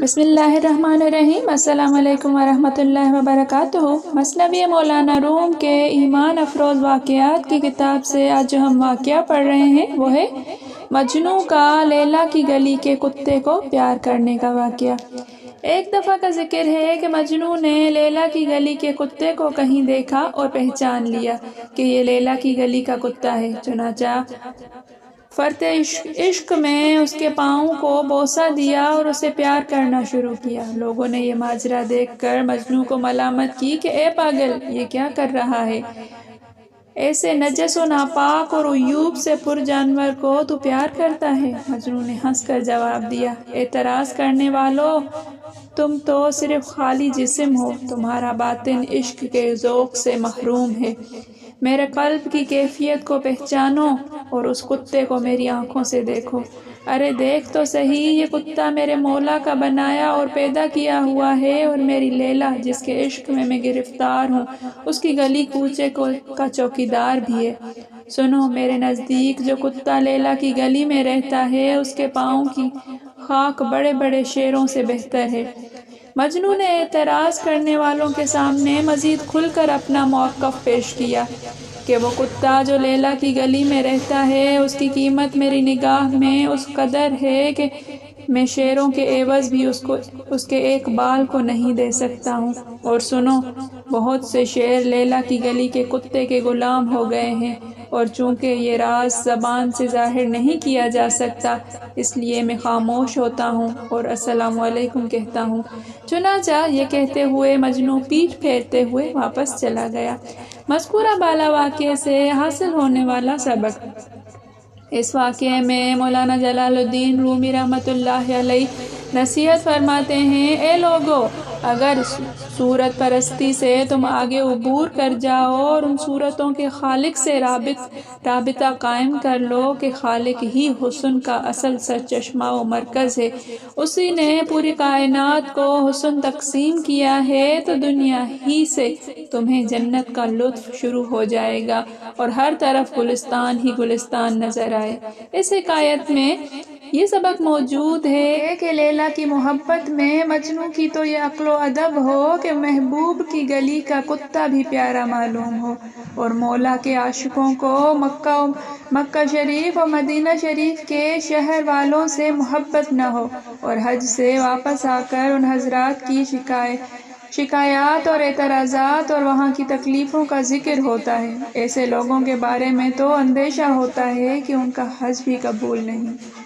بسم اللہ الرحمن الرحیم۔ السلام علیکم ورحمۃ اللہ وبرکاتہ۔ مثنوی مولانا روم کے ایمان افروز واقعات کی کتاب سے آج جو ہم واقعہ پڑھ رہے ہیں وہ ہے مجنوں کا لیلا کی گلی کے کتے کو پیار کرنے کا واقعہ۔ ایک دفعہ کا ذکر ہے کہ مجنوں نے لیلا کی گلی کے کتے کو کہیں دیکھا اور پہچان لیا کہ یہ لیلا کی گلی کا کتا ہے۔ چنانچہ فرط عشق میں اس کے پاؤں کو بوسہ دیا اور اسے پیار کرنا شروع کیا۔ لوگوں نے یہ ماجرا دیکھ کر مجنوں کو ملامت کی کہ اے پاگل، یہ کیا کر رہا ہے؟ ایسے نجس و ناپاک اور عیوب سے پر جانور کو تو پیار کرتا ہے؟ مجنوں نے ہنس کر جواب دیا، اعتراض کرنے والوں، تم تو صرف خالی جسم ہو، تمہارا باطن عشق کے ذوق سے محروم ہے۔ میرے قلب کی کیفیت کو پہچانو اور اس کتے کو میری آنکھوں سے دیکھو۔ ارے دیکھ تو صحیح، یہ کتا میرے مولا کا بنایا اور پیدا کیا ہوا ہے، اور میری لیلا جس کے عشق میں گرفتار ہوں اس کی گلی کوچے کا چوکیدار بھی ہے۔ سنو، میرے نزدیک جو کتا لیلا کی گلی میں رہتا ہے اس کے پاؤں کی خاک بڑے بڑے شیروں سے بہتر ہے۔ مجنوں نے اعتراض کرنے والوں کے سامنے مزید کھل کر اپنا موقف پیش کیا کہ وہ کتا جو لیلا کی گلی میں رہتا ہے اس کی قیمت میری نگاہ میں اس قدر ہے کہ میں شیروں کے عوض بھی اس کے ایک بال کو نہیں دے سکتا ہوں۔ اور سنو، بہت سے شیر لیلا کی گلی کے کتے کے غلام ہو گئے ہیں، اور چونکہ یہ راز زبان سے ظاہر نہیں کیا جا سکتا اس لیے میں خاموش ہوتا ہوں اور السلام علیکم کہتا ہوں۔ چنانچہ یہ کہتے ہوئے مجنوں پیٹھ پھیرتے ہوئے واپس چلا گیا۔ مذکورہ بالا واقعے سے حاصل ہونے والا سبق۔ اس واقعے میں مولانا جلال الدین رومی رحمۃ اللہ علیہ نصیحت فرماتے ہیں، اے لوگو، اگر صورت پرستی سے تم آگے عبور کر جاؤ اور ان صورتوں کے خالق سے رابطہ قائم کر لو کہ خالق ہی حسن کا اصل سرچشمہ و مرکز ہے، اسی نے پوری کائنات کو حسن تقسیم کیا ہے، تو دنیا ہی سے تمہیں جنت کا لطف شروع ہو جائے گا اور ہر طرف گلستان ہی گلستان نظر آئے۔ اس حکایت میں یہ سبق موجود ہے کہ لیلا کی محبت میں مجنوں کی تو یہ عقل و ادب ہو کہ محبوب کی گلی کا کتا بھی پیارا معلوم ہو، اور مولا کے عاشقوں کو مکہ شریف اور مدینہ شریف کے شہر والوں سے محبت نہ ہو، اور حج سے واپس آ کر ان حضرات کی شکایات اور اعتراضات اور وہاں کی تکلیفوں کا ذکر ہوتا ہے۔ ایسے لوگوں کے بارے میں تو اندیشہ ہوتا ہے کہ ان کا حج بھی قبول نہیں